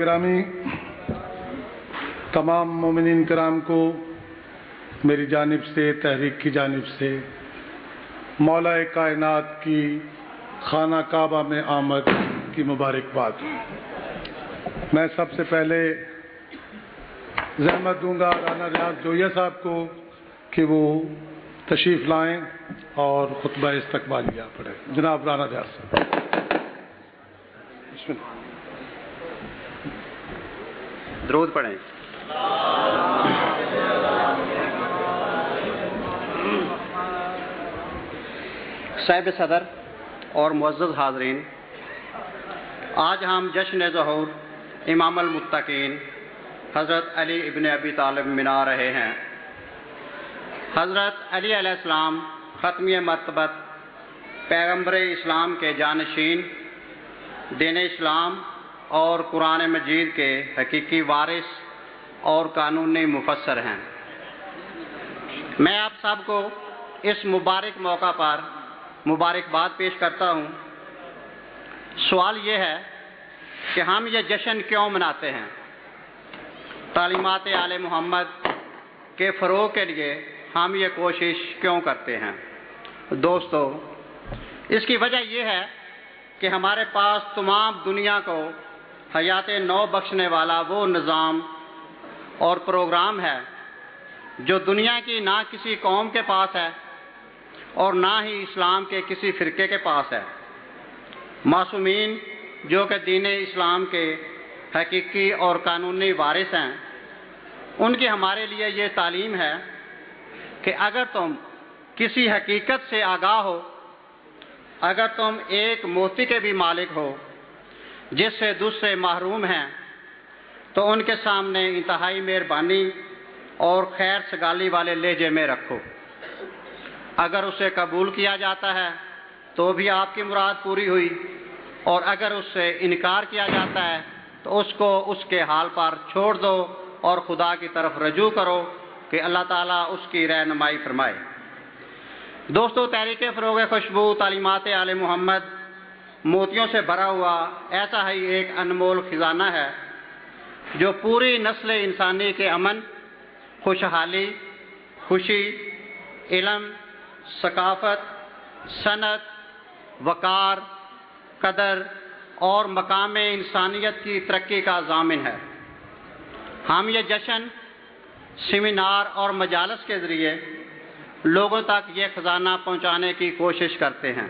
گرامی، تمام مومنین کرام کو میری جانب سے، تحریک کی جانب سے مولا کائنات کی خانہ کعبہ میں آمد کی مبارکباد۔ میں سب سے پہلے زحمت دوں گا رانا ریاض جوئیہ صاحب کو کہ وہ تشریف لائیں اور خطبہ استقبالیہ پڑھیں۔ جناب رانا ریاض صاحب، بسم اللہ۔ درود پڑھیں۔ صاحب صدر اور معزز حاضرین، آج ہم جشن ظہور امام المتقین حضرت علی ابن ابی طالب منا رہے ہیں۔ حضرت علی علیہ السلام ختمی مرتبت پیغمبر اسلام کے جانشین، دین اسلام اور قرآن مجید کے حقیقی وارث اور قانونی مفسر ہیں۔ میں آپ سب کو اس مبارک موقع پر مبارکباد پیش کرتا ہوں۔ سوال یہ ہے کہ ہم یہ جشن کیوں مناتے ہیں؟ تعلیمات آل محمد کے فروغ کے لیے ہم یہ کوشش کیوں کرتے ہیں؟ دوستو، اس کی وجہ یہ ہے کہ ہمارے پاس تمام دنیا کو حیات نو بخشنے والا وہ نظام اور پروگرام ہے جو دنیا کی نہ کسی قوم کے پاس ہے اور نہ ہی اسلام کے کسی فرقے کے پاس ہے۔ معصومین جو کہ دین اسلام کے حقیقی اور قانونی وارث ہیں، ان کی ہمارے لیے یہ تعلیم ہے کہ اگر تم کسی حقیقت سے آگاہ ہو، اگر تم ایک موتی کے بھی مالک ہو جس سے دوسرے محروم ہیں، تو ان کے سامنے انتہائی مہربانی اور خیر سگالی والے لہجے میں رکھو۔ اگر اسے قبول کیا جاتا ہے تو بھی آپ کی مراد پوری ہوئی، اور اگر اس سے انکار کیا جاتا ہے تو اس کو اس کے حال پر چھوڑ دو اور خدا کی طرف رجوع کرو کہ اللہ تعالیٰ اس کی رہنمائی فرمائے۔ دوستو، تحریک فروغ خوشبو تعلیمات آل محمد موتیوں سے بھرا ہوا ایسا ہی ایک انمول خزانہ ہے جو پوری نسل انسانی کے امن، خوشحالی، خوشی، علم، ثقافت، صنعت، وقار، قدر اور مقام انسانیت کی ترقی کا ضامن ہے۔ ہم یہ جشن سیمینار اور مجالس کے ذریعے لوگوں تک یہ خزانہ پہنچانے کی کوشش کرتے ہیں۔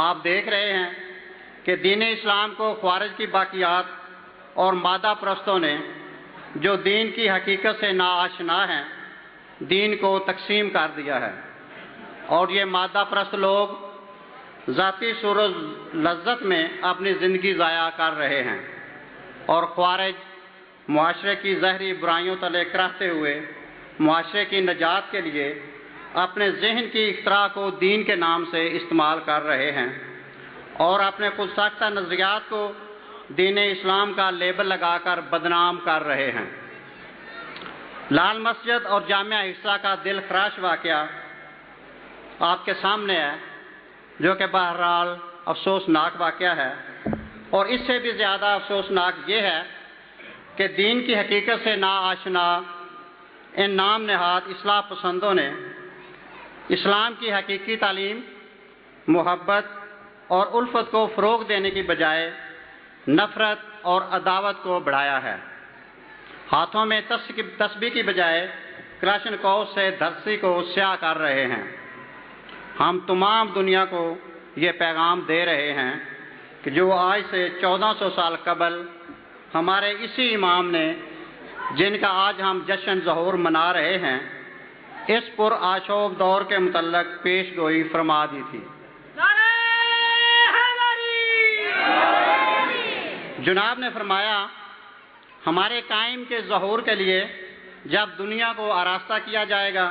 آپ دیکھ رہے ہیں کہ دین اسلام کو خوارج کی باقیات اور مادہ پرستوں نے جو دین کی حقیقت سے ناآشنا ہیں، دین کو تقسیم کر دیا ہے، اور یہ مادہ پرست لوگ ذاتی سر و لذت میں اپنی زندگی ضائع کر رہے ہیں، اور خوارج معاشرے کی زہری برائیوں تلے کرہتے ہوئے معاشرے کی نجات کے لیے اپنے ذہن کی اختراع کو دین کے نام سے استعمال کر رہے ہیں، اور اپنے خود ساختہ نظریات کو دین اسلام کا لیبل لگا کر بدنام کر رہے ہیں۔ لال مسجد اور جامعہ حفصہ کا دل خراش واقعہ آپ کے سامنے ہے، جو کہ بہرحال افسوسناک واقعہ ہے، اور اس سے بھی زیادہ افسوسناک یہ ہے کہ دین کی حقیقت سے ناآشنا ان نام نہاد اصلاح پسندوں نے اسلام کی حقیقی تعلیم، محبت اور الفت کو فروغ دینے کی بجائے نفرت اور عداوت کو بڑھایا ہے۔ ہاتھوں میں تسبیح کی بجائے کلاشنکوف سے دھرتی کو سیاہ کر رہے ہیں۔ ہم تمام دنیا کو یہ پیغام دے رہے ہیں کہ جو آج سے 1400 سال قبل ہمارے اسی امام نے، جن کا آج ہم جشن ظہور منا رہے ہیں، اس پر آشوب دور کے متعلق پیش گوئی فرما دی تھی۔ جناب نے فرمایا، ہمارے قائم کے ظہور کے لیے جب دنیا کو آراستہ کیا جائے گا،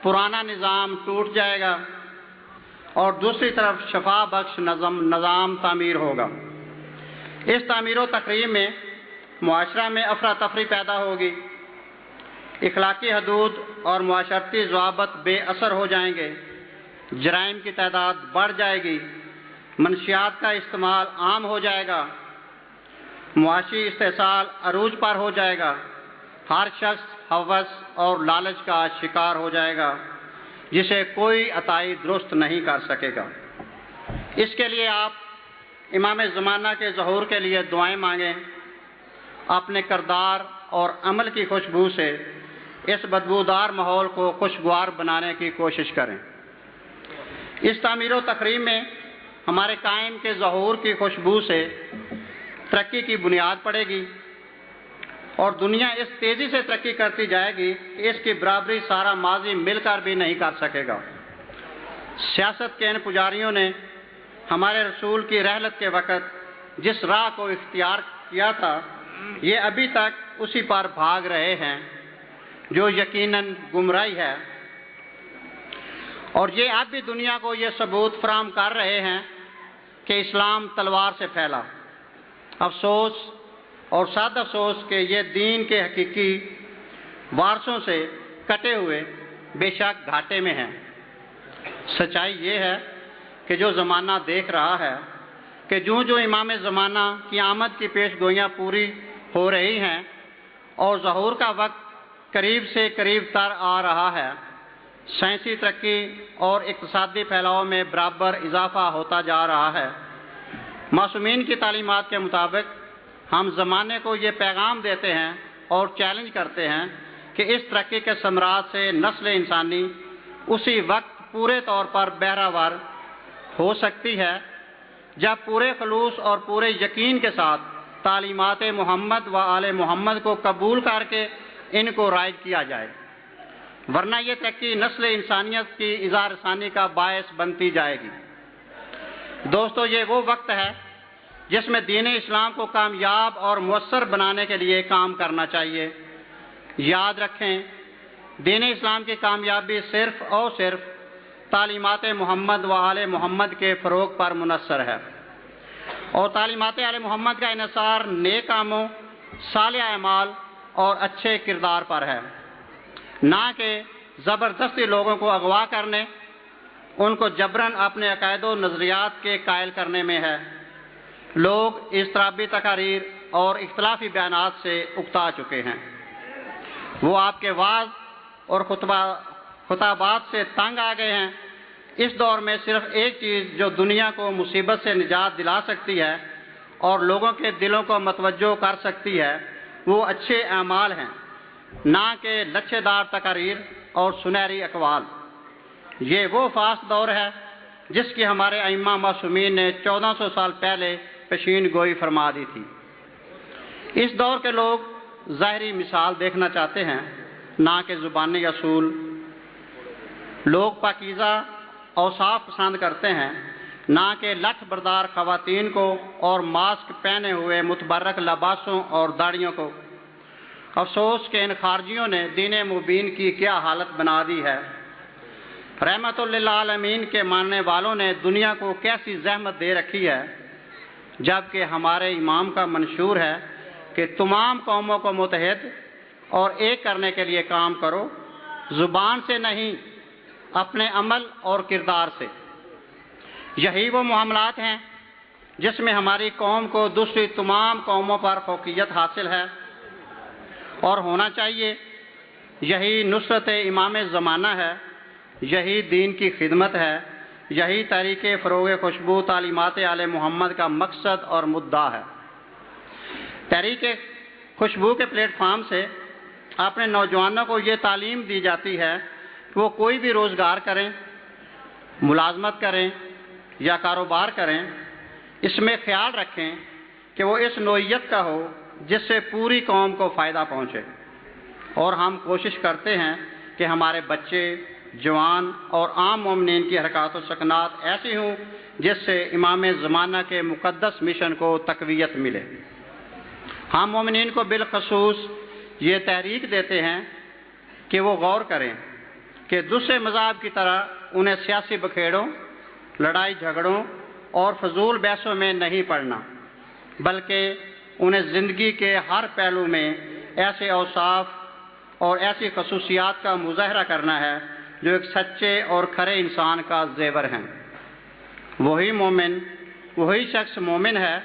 پرانا نظام ٹوٹ جائے گا اور دوسری طرف شفا بخش نظام تعمیر ہوگا۔ اس تعمیر و تقریب میں معاشرہ میں افراتفری پیدا ہوگی، اخلاقی حدود اور معاشرتی ضوابط بے اثر ہو جائیں گے، جرائم کی تعداد بڑھ جائے گی، منشیات کا استعمال عام ہو جائے گا، معاشی استحصال عروج پر ہو جائے گا، ہر شخص ہوس اور لالچ کا شکار ہو جائے گا جسے کوئی عطائی درست نہیں کر سکے گا۔ اس کے لیے آپ امام زمانہ کے ظہور کے لیے دعائیں مانگیں، اپنے کردار اور عمل کی خوشبو سے اس بدبودار ماحول کو خوشگوار بنانے کی کوشش کریں۔ اس تعمیر و تخریم میں ہمارے قائم کے ظہور کی خوشبو سے ترقی کی بنیاد پڑے گی اور دنیا اس تیزی سے ترقی کرتی جائے گی کہ اس کی برابری سارا ماضی مل کر بھی نہیں کر سکے گا۔ سیاست کے ان پجاریوں نے ہمارے رسول کی رحلت کے وقت جس راہ کو اختیار کیا تھا، یہ ابھی تک اسی پر بھاگ رہے ہیں جو یقیناً گمراہی ہے، اور یہ اب بھی دنیا کو یہ ثبوت فراہم کر رہے ہیں کہ اسلام تلوار سے پھیلا۔ افسوس اور سعد افسوس کہ یہ دین کے حقیقی وارثوں سے کٹے ہوئے بے شک گھاٹے میں ہیں۔ سچائی یہ ہے کہ جو زمانہ دیکھ رہا ہے کہ جو امام زمانہ کی آمد کی پیش گوئیاں پوری ہو رہی ہیں اور ظہور کا وقت قریب سے قریب تر آ رہا ہے، سائنسی ترقی اور اقتصادی پھیلاؤ میں برابر اضافہ ہوتا جا رہا ہے۔ معصومین کی تعلیمات کے مطابق ہم زمانے کو یہ پیغام دیتے ہیں اور چیلنج کرتے ہیں کہ اس ترقی کے ثمرات سے نسل انسانی اسی وقت پورے طور پر بہرہور ہو سکتی ہے جب پورے خلوص اور پورے یقین کے ساتھ تعلیمات محمد و آل محمد کو قبول کر کے ان کو رائج کیا جائے، ورنہ یہ ترقی نسل انسانیت کی اظہار ثانی کا باعث بنتی جائے گی۔ دوستو، یہ وہ وقت ہے جس میں دین اسلام کو کامیاب اور مؤثر بنانے کے لیے کام کرنا چاہیے۔ یاد رکھیں، دین اسلام کی کامیابی صرف اور صرف تعلیمات محمد و آل محمد کے فروغ پر منحصر ہے، اور تعلیمات آل محمد کا انحصار نیک کاموں، صالح اعمال اور اچھے کردار پر ہے، نہ کہ زبردستی لوگوں کو اغوا کرنے، ان کو جبراً اپنے عقائد و نظریات کے قائل کرنے میں ہے۔ لوگ اضطرابی تقاریر اور اختلافی بیانات سے اکتا چکے ہیں، وہ آپ کے وعظ اور خطابات سے تنگ آ گئے ہیں۔ اس دور میں صرف ایک چیز جو دنیا کو مصیبت سے نجات دلا سکتی ہے اور لوگوں کے دلوں کو متوجہ کر سکتی ہے، وہ اچھے اعمال ہیں، نہ کہ لچھے دار تقاریر اور سنہری اقوال۔ یہ وہ فاسد دور ہے جس کی ہمارے ائمہ معصومین نے 1400 سال پہلے پیشین گوئی فرما دی تھی۔ اس دور کے لوگ ظاہری مثال دیکھنا چاہتے ہیں، نہ کہ زبانی اصول۔ لوگ پاکیزہ اوصاف پسند کرتے ہیں، نہ کہ لٹھ بردار خواتین کو اور ماسک پہنے ہوئے متبرک لباسوں اور داڑھیوں کو۔ افسوس کہ ان خارجیوں نے دین مبین کی کیا حالت بنا دی ہے۔ رحمت للعالمین کے ماننے والوں نے دنیا کو کیسی زحمت دے رکھی ہے، جبکہ ہمارے امام کا منشور ہے کہ تمام قوموں کو متحد اور ایک کرنے کے لیے کام کرو، زبان سے نہیں، اپنے عمل اور کردار سے۔ یہی وہ معاملات ہیں جس میں ہماری قوم کو دوسری تمام قوموں پر فوقیت حاصل ہے اور ہونا چاہیے۔ یہی نصرت امام زمانہ ہے، یہی دین کی خدمت ہے، یہی تحریک فروغ خوشبو تعلیمات آل محمد کا مقصد اور مدعا ہے۔ تحریک خوشبو کے پلیٹ فارم سے اپنے نوجوانوں کو یہ تعلیم دی جاتی ہے کہ وہ کوئی بھی روزگار کریں، ملازمت کریں یا کاروبار کریں، اس میں خیال رکھیں کہ وہ اس نوعیت کا ہو جس سے پوری قوم کو فائدہ پہنچے، اور ہم کوشش کرتے ہیں کہ ہمارے بچے، جوان اور عام مومنین کی حرکات و سکنات ایسی ہوں جس سے امام زمانہ کے مقدس مشن کو تقویت ملے۔ ہم مومنین کو بالخصوص یہ تحریک دیتے ہیں کہ وہ غور کریں کہ دوسرے مذاہب کی طرح انہیں سیاسی بکھیڑوں، لڑائی جھگڑوں اور فضول بحثوں میں نہیں پڑنا، بلکہ انہیں زندگی کے ہر پہلو میں ایسے اوصاف اور ایسی خصوصیات کا مظاہرہ کرنا ہے جو ایک سچے اور کھرے انسان کا زیور ہیں۔ وہی شخص مومن ہے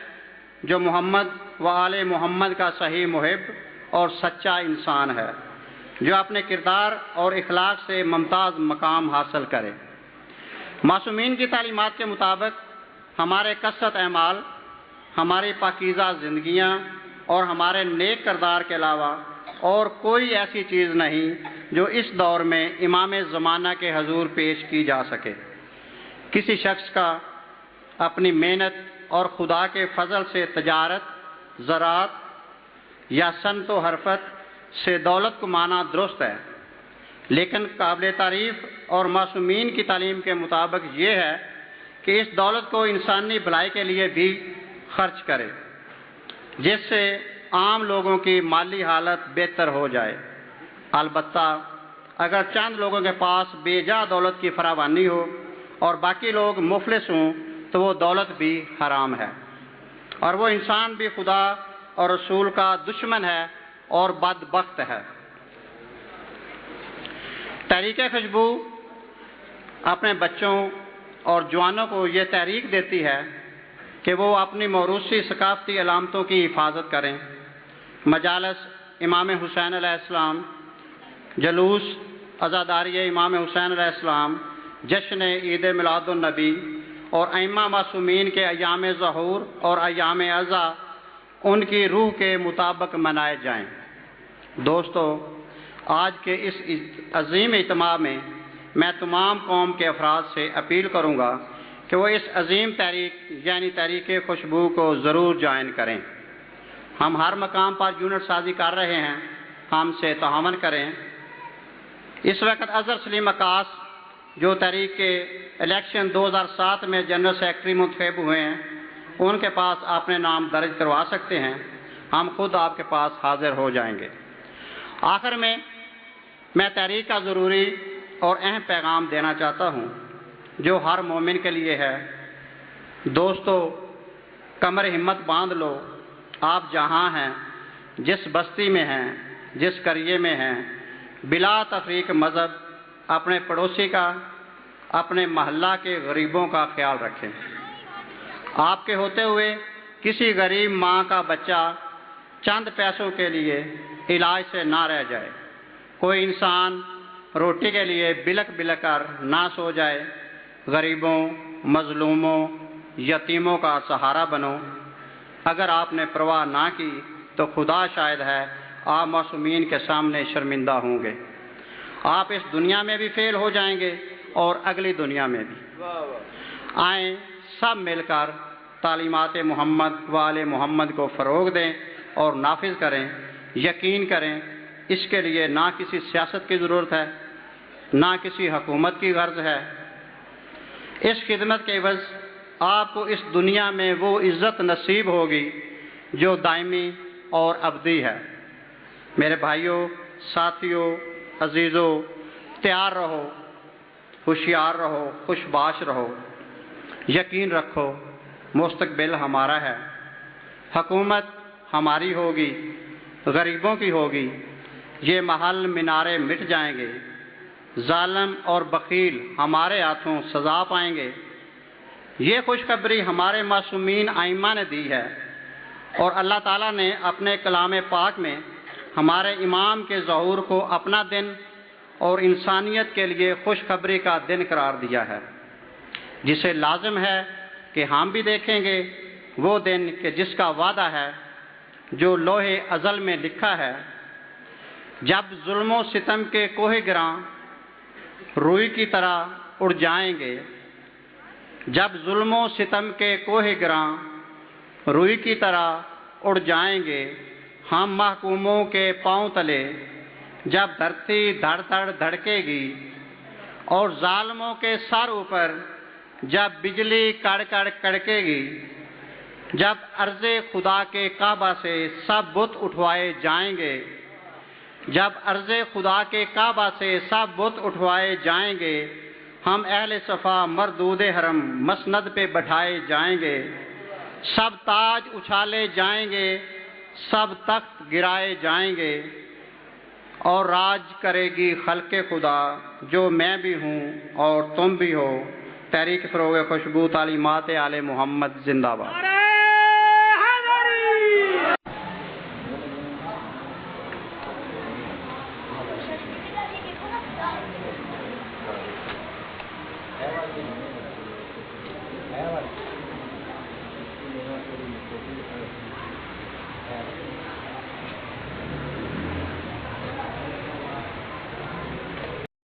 جو محمد و آل محمد کا صحیح محب اور سچا انسان ہے، جو اپنے کردار اور اخلاق سے ممتاز مقام حاصل کرے۔ معصومین کی تعلیمات کے مطابق ہمارے کثرت اعمال، ہماری پاکیزہ زندگیاں اور ہمارے نیک کردار کے علاوہ اور کوئی ایسی چیز نہیں جو اس دور میں امام زمانہ کے حضور پیش کی جا سکے۔ کسی شخص کا اپنی محنت اور خدا کے فضل سے تجارت، زراعت یا صنعت و حرفت سے دولت کمانا درست ہے، لیکن قابل تعریف اور معصومین کی تعلیم کے مطابق یہ ہے کہ اس دولت کو انسانی بھلائی کے لیے بھی خرچ کرے، جس سے عام لوگوں کی مالی حالت بہتر ہو جائے۔ البتہ اگر چند لوگوں کے پاس بے جا دولت کی فراوانی ہو اور باقی لوگ مفلس ہوں تو وہ دولت بھی حرام ہے، اور وہ انسان بھی خدا اور رسول کا دشمن ہے اور بدبخت ہے۔ تحریک خوشبو اپنے بچوں اور جوانوں کو یہ تحریک دیتی ہے کہ وہ اپنی موروثی ثقافتی علامتوں کی حفاظت کریں۔ مجالس امام حسین علیہ السلام، جلوس عزاداری امام حسین علیہ السلام، جشن عید میلاد النبی اور ائمہ معصومین کے ایام ظہور اور ایام عزا ان کی روح کے مطابق منائے جائیں۔ دوستو، آج کے اس عظیم اجتماع میں میں تمام قوم کے افراد سے اپیل کروں گا کہ وہ اس عظیم تحریک یعنی تحریک خوشبو کو ضرور جوائن کریں۔ ہم ہر مقام پر یونٹ سازی کر رہے ہیں، ہم سے تعاون کریں۔ اس وقت اظہر سلیم عکاس جو تحریک کے الیکشن 2007 میں جنرل سیکرٹری منتخب ہوئے ہیں، ان کے پاس اپنے نام درج کروا سکتے ہیں، ہم خود آپ کے پاس حاضر ہو جائیں گے۔ آخر میں تحریک کا ضروری اور اہم پیغام دینا چاہتا ہوں جو ہر مومن کے لیے ہے۔ دوستو، کمر ہمت باندھ لو، آپ جہاں ہیں، جس بستی میں ہیں، جس قریے میں ہیں، بلا تفریق مذہب اپنے پڑوسی کا، اپنے محلہ کے غریبوں کا خیال رکھیں۔ آپ کے ہوتے ہوئے کسی غریب ماں کا بچہ چند پیسوں کے لیے علاج سے نہ رہ جائے، کوئی انسان روٹی کے لیے بلک بلک کر نہ سو جائے۔ غریبوں، مظلوموں، یتیموں کا سہارا بنو۔ اگر آپ نے پرواہ نہ کی تو خدا شاہد ہے آپ معصومین کے سامنے شرمندہ ہوں گے۔ آپ اس دنیا میں بھی فیل ہو جائیں گے اور اگلی دنیا میں بھی۔ آئیں سب مل کر تعلیمات محمد و آل محمد کو فروغ دیں اور نافذ کریں۔ یقین کریں اس کے لیے نہ کسی سیاست کی ضرورت ہے، نہ کسی حکومت کی غرض ہے۔ اس خدمت کے عوض آپ کو اس دنیا میں وہ عزت نصیب ہوگی جو دائمی اور ابدی ہے۔ میرے بھائیوں، ساتھیوں، عزیزوں، تیار رہو، ہوشیار رہو، خوش باش رہو۔ یقین رکھو مستقبل ہمارا ہے، حکومت ہماری ہوگی، غریبوں کی ہوگی۔ یہ محل مینارے مٹ جائیں گے، ظالم اور بخیل ہمارے ہاتھوں سزا پائیں گے۔ یہ خوشخبری ہمارے معصومین ائمہ نے دی ہے، اور اللہ تعالیٰ نے اپنے کلام پاک میں ہمارے امام کے ظہور کو اپنا دن اور انسانیت کے لیے خوشخبری کا دن قرار دیا ہے، جسے لازم ہے کہ ہم بھی دیکھیں گے وہ دن کہ جس کا وعدہ ہے جو لوح ازل میں لکھا ہے۔ جب ظلم و ستم کے کوہ گراں روئی کی طرح اڑ جائیں گے، جب ظلم و ستم کے کوہ گراں روئی کی طرح اڑ جائیں گے ہم محکوموں کے پاؤں تلے، جب دھرتی دھڑ دھڑ دھڑکے گی اور ظالموں کے سر اوپر جب بجلی کڑ کڑ کڑکے گی، جب عرض خدا کے کعبہ سے سب بت اٹھوائے جائیں گے، جب عرض خدا کے کعبہ سے سب بت اٹھوائے جائیں گے، ہم اہل صفا مردود حرم مسند پہ بٹھائے جائیں گے، سب تاج اچھالے جائیں گے، سب تخت گرائے جائیں گے، اور راج کرے گی خلق خدا جو میں بھی ہوں اور تم بھی ہو۔ تحریک فروغ خوشبو تعلیمات آل محمد زندہ باد۔